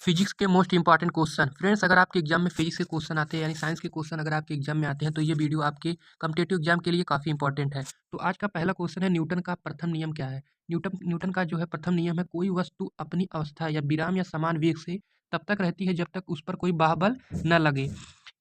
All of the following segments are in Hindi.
फिजिक्स के मोस्ट इंपॉर्टेंट क्वेश्चन फ्रेंड्स, अगर आपके एग्जाम में फिजिक्स के क्वेश्चन आते हैं यानी साइंस के क्वेश्चन अगर आपके एग्जाम में आते हैं तो ये वीडियो आपके कॉम्पिटिटिव एग्जाम के लिए काफ़ी इंपॉर्टेंट है। तो आज का पहला क्वेश्चन है, न्यूटन का प्रथम नियम क्या है। न्यूटन का जो है प्रथम नियम है, कोई वस्तु अपनी अवस्था या विराम या समान वेग से तब तक रहती है जब तक उस पर कोई बाह्य न लगे।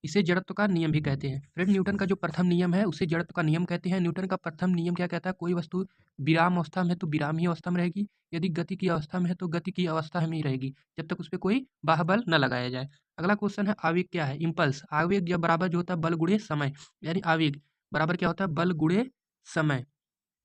इसे जड़त्व का नियम भी कहते हैं। फ्रेंड, न्यूटन का जो प्रथम नियम है उसे जड़त्व का नियम कहते हैं। न्यूटन का प्रथम नियम क्या कहता है, कोई वस्तु विराम अवस्था में है तो विराम ही अवस्था में रहेगी, यदि गति की अवस्था में है तो गति की अवस्था में ही रहेगी जब तक उस पर कोई बाह्य बल न लगाया जाए। अगला क्वेश्चन है, आवेग क्या है। इम्पल्स, आवेग जब बराबर जो होता है बल गुणे समय, यानी आवेग बराबर क्या होता है, बल गुणे समय।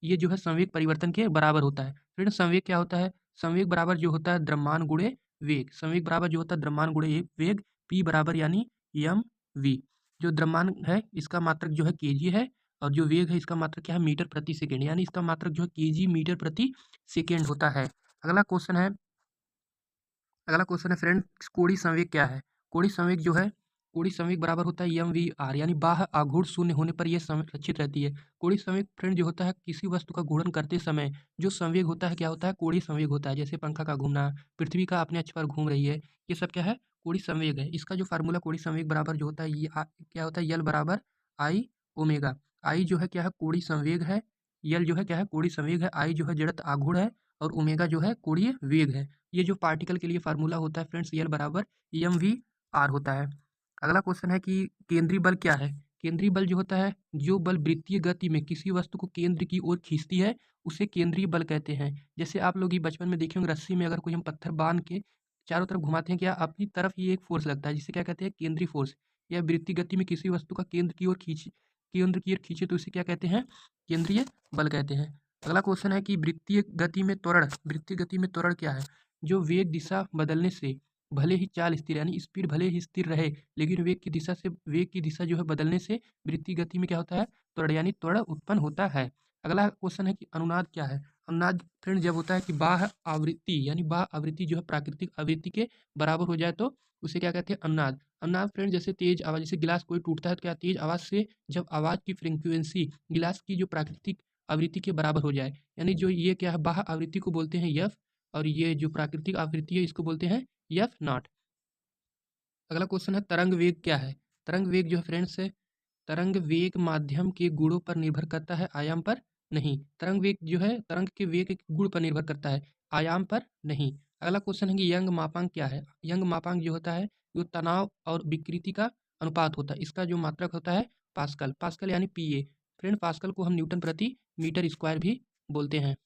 ये जो है संवेग परिवर्तन के बराबर होता है। फ्रेंड, संवेग क्या होता है, संवेग बराबर जो होता है द्रव्यमान गुणे वेग। संवेग बराबर जो होता है द्रव्यमान गुणे वेग, पी बराबर यानी एम वी। जो द्रव्यमान है इसका मात्रक जो है केजी है, और जो वेग है इसका मात्रक क्या है, मीटर प्रति सेकेंड, यानी इसका मात्रक जो है केजी मीटर प्रति सेकेंड होता है। अगला क्वेश्चन है, फ्रेंड, कोणीय संवेग क्या है। कोणीय संवेग जो है, कोणीय संवेग बराबर होता है एम वी आर, यानी बाह्य आघूर्ण शून्य होने पर यह संरक्षित रहती है। कोणीय संवेग फ्रेंड जो होता है किसी वस्तु का घूर्णन करते समय जो संवेग होता है क्या होता है, कोणीय संवेग होता है। जैसे पंखा का घूमना, पृथ्वी का अपने अक्ष पर घूम रही है, ये सब क्या है, कोणीय संवेग है। इसका जो फार्मूला कोणीय संवेग बराबर जो होता है ये क्या होता है, यल बराबर आई ओमेगा। आई जो है क्या है, कोणीय संवेग है, यल जो है क्या है, कोणीय संवेग है, आई जो है जड़त्व आघूर्ण है, और ओमेगा जो है कोणीय वेग है। ये जो पार्टिकल के लिए फार्मूला होता है फ्रेंड्स, यल बराबर एम वी आर होता है। अगला क्वेश्चन है कि केंद्रीय बल क्या है। केंद्रीय बल जो होता है, जो बल वृत्तीय गति में किसी वस्तु को केंद्र की ओर खींचती है उसे केंद्रीय बल कहते हैं। जैसे आप लोग ही बचपन में देखे होंगे, रस्सी में अगर कोई हम पत्थर बांध के चारों तरफ घुमाते हैं, क्या अपनी तरफ ही एक फोर्स लगता है जिसे क्या कहते हैं, केंद्रीय फोर्स। या वृत्तीय गति में किसी वस्तु का केंद्र की ओर खींचे तो उसे क्या कहते हैं, केंद्रीय बल कहते हैं। अगला क्वेश्चन है कि वृत्तीय गति में त्वरण क्या है। जो वेग दिशा बदलने से भले ही चाल स्थिर, यानी स्पीड भले ही स्थिर रहे, लेकिन वेग की दिशा जो है बदलने से वृत्तीय गति में क्या होता है, त्वरण यानी त्वरण उत्पन्न होता है। अगला क्वेश्चन है कि अनुनाद क्या है। अनुनाद फ्रेंड जब होता है कि बाह्य आवृत्ति, यानी बाह्य आवृत्ति जो है प्राकृतिक आवृत्ति के बराबर हो जाए तो उसे क्या कहते हैं, अनुनाद। अनुनाद फ्रेंड जैसे तेज आवाज, जैसे गिलास कोई टूटता है तो क्या, तेज आवाज से जब आवाज की फ्रीक्वेंसी गिलास की जो प्राकृतिक आवृत्ति के बराबर हो जाए, यानी जो ये क्या है, बाह्य आवृत्ति को बोलते हैं यफ, और ये जो प्राकृतिक आवृत्ति है इसको बोलते हैं एफ नॉट। अगला क्वेश्चन है, तरंग वेग क्या है। तरंग वेग जो है फ्रेंड्स है, तरंग वेग माध्यम के गुणों पर निर्भर करता है, आयाम पर नहीं। तरंग वेग जो है तरंग के वेग के गुण पर निर्भर करता है, आयाम पर नहीं। अगला क्वेश्चन है कि यंग मापांक क्या है। यंग मापांक जो होता है, जो तनाव और विकृति का अनुपात होता है, इसका जो मात्रक होता है पास्कल। पास्कल यानी पीए। फ्रेंड, पास्कल को हम न्यूटन प्रति मीटर स्क्वायर भी बोलते हैं।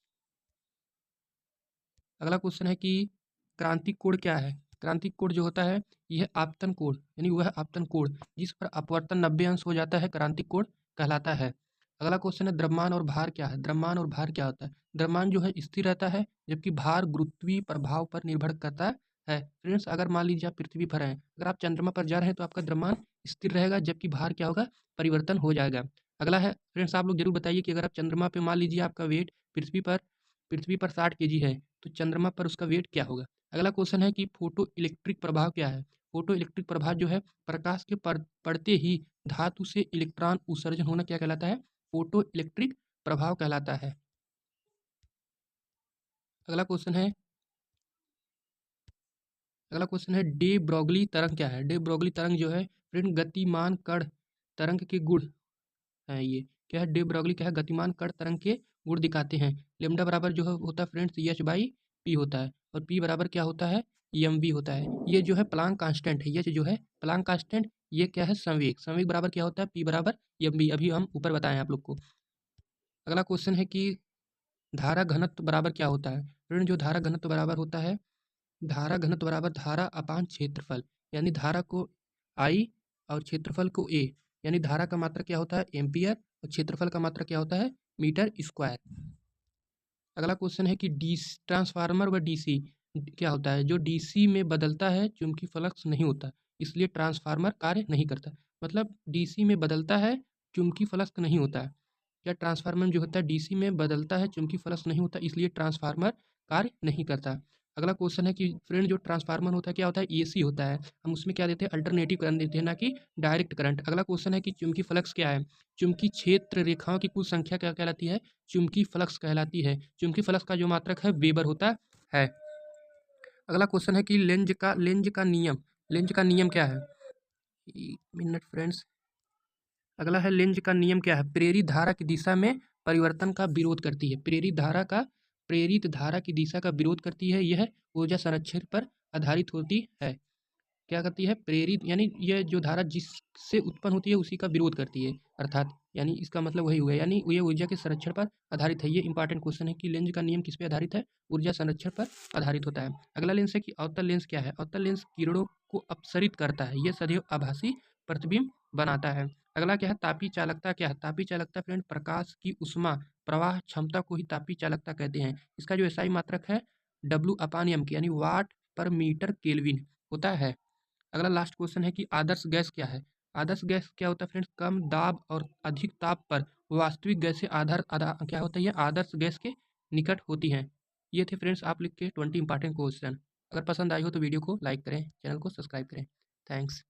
अगला क्वेश्चन है कि क्रांतिक कोण क्या है। क्रांतिक कोण जो होता है यह आपतन कोण, यानी वह आपतन कोण जिस पर अपवर्तन 90 अंश हो जाता है क्रांतिक कोण कहलाता है। अगला क्वेश्चन है, द्रव्यमान और भार क्या है। द्रव्यमान और भार क्या होता है। द्रव्यमान जो है स्थिर रहता है, जबकि भार गुरुत्वीय प्रभाव पर निर्भर करता है। फ्रेंड्स, अगर मान लीजिए आप पृथ्वी पर हैं, अगर आप चंद्रमा पर जा रहे हैं तो आपका द्रव्यमान स्थिर रहेगा, जबकि भार क्या होगा, परिवर्तन हो जाएगा। अगला है फ्रेंड्स, आप लोग जरूर बताइए कि अगर आप चंद्रमा पे मान लीजिए आपका वेट पृथ्वी पर 60 केजी है तो चंद्रमा पर उसका वेट क्या होगा। अगला क्वेश्चन है कि फोटो इलेक्ट्रिक प्रभाव क्या है। फोटो इलेक्ट्रिक प्रभाव जो है, प्रकाश के पड़ते ही धातु से इलेक्ट्रॉन उत्सर्जन होना क्या कहलाता है, फोटो इलेक्ट्रिक प्रभाव कहलाता है। अगला क्वेश्चन है, डे ब्रॉगली तरंग क्या है। डे ब्रॉगली तरंग जो है फ्रेंड, गतिमान कण तरंग के गुण है। ये क्या है, डे ब्रॉगली क्या है, गतिमान कण तरंग के गुण दिखाते हैं। लेमडा बराबर जो है होता है फ्रेंड्स एच बाई पी होता है, और पी बराबर क्या होता है, एम वी होता है। ये जो है प्लांक कांस्टेंट है, ये जो है प्लांक कांस्टेंट, ये क्या है, संवेग। संवेग बराबर क्या होता है, पी बराबर एम वी, अभी हम ऊपर बताएं आप लोग को। अगला क्वेश्चन है कि धारा घनत्व बराबर क्या होता है। फ्रेंड, जो धारा घनत्व बराबर होता है, धारा घनत्व बराबर धारा अपान क्षेत्रफल, यानी धारा को आई और क्षेत्रफल को ए, यानी धारा का मात्रा क्या होता है, एम्पियर, और क्षेत्रफल का मात्रा क्या होता है, मीटर स्क्वायर। अगला क्वेश्चन है कि डी ट्रांसफार्मर व डीसी क्या होता है। जो डीसी में बदलता है चुंबकीय फ्लक्स नहीं होता, इसलिए ट्रांसफार्मर कार्य नहीं करता। मतलब डीसी में बदलता है, चुंबकीय फ्लक्स नहीं होता है। क्या ट्रांसफार्मर जो होता है डीसी में बदलता है, चुंबकीय फ्लक्स नहीं होता, इसलिए ट्रांसफार्मर कार्य नहीं करता। अगला क्वेश्चन है कि फ्रेंड, जो ट्रांसफार्मर होता है क्या होता है, एसी होता है। हम उसमें क्या देते हैं, अल्टरनेटिव करंट देते हैं, ना कि डायरेक्ट करंट। अगला क्वेश्चन है कि चुंबकीय फ्लक्स क्या है। चुंबकीय क्षेत्र रेखाओं की कुल संख्या क्या कहलाती है, चुंबकीय फ्लक्स कहलाती है। चुंबकीय फ्लक्स का जो मात्रक है वेबर होता है। अगला क्वेश्चन है कि लेंज का नियम क्या है? एक मिनट फ्रेंड्स। अगला है लेंज का नियम क्या है? प्रेरित धारा की दिशा में परिवर्तन का विरोध करती है। प्रेरित धारा की दिशा का विरोध करती है। यह ऊर्जा संरक्षण पर आधारित होती है। क्या करती है? प्रेरित यानी ये जो धारा जिससे उत्पन्न होती है उसी का विरोध करती है, अर्थात यानी इसका मतलब वही हुआ, यानी ये ऊर्जा के संरक्षण पर आधारित है। ये इंपॉर्टेंट क्वेश्चन है कि लेंज का नियम किस पे आधारित है? ऊर्जा संरक्षण पर आधारित होता है। अगला लेंस है कि अवतल लेंस क्या है? अवतल लेंस किरणों को अपसरित करता है। यह सदैव आभासी प्रतिबिंब बनाता है। अगला क्या है? तापीय चालकता क्या है? तापीय चालकता फ्रेंड प्रकाश की ऊष्मा प्रवाह क्षमता को ही तापीय चालकता कहते हैं। इसका जो एसआई मात्रक है W/m की यानी वाट पर मीटर केल्विन होता है। अगला लास्ट क्वेश्चन है कि आदर्श गैस क्या है? आदर्श गैस क्या होता है फ्रेंड्स? कम दाब और अधिक ताप पर वास्तविक गैस से क्या होता है? ये आदर्श गैस के निकट होती हैं। ये थे फ्रेंड्स आप लिख के 20 इंपॉर्टेंट क्वेश्चन। अगर पसंद आई हो तो वीडियो को लाइक करें, चैनल को सब्सक्राइब करें। थैंक्स।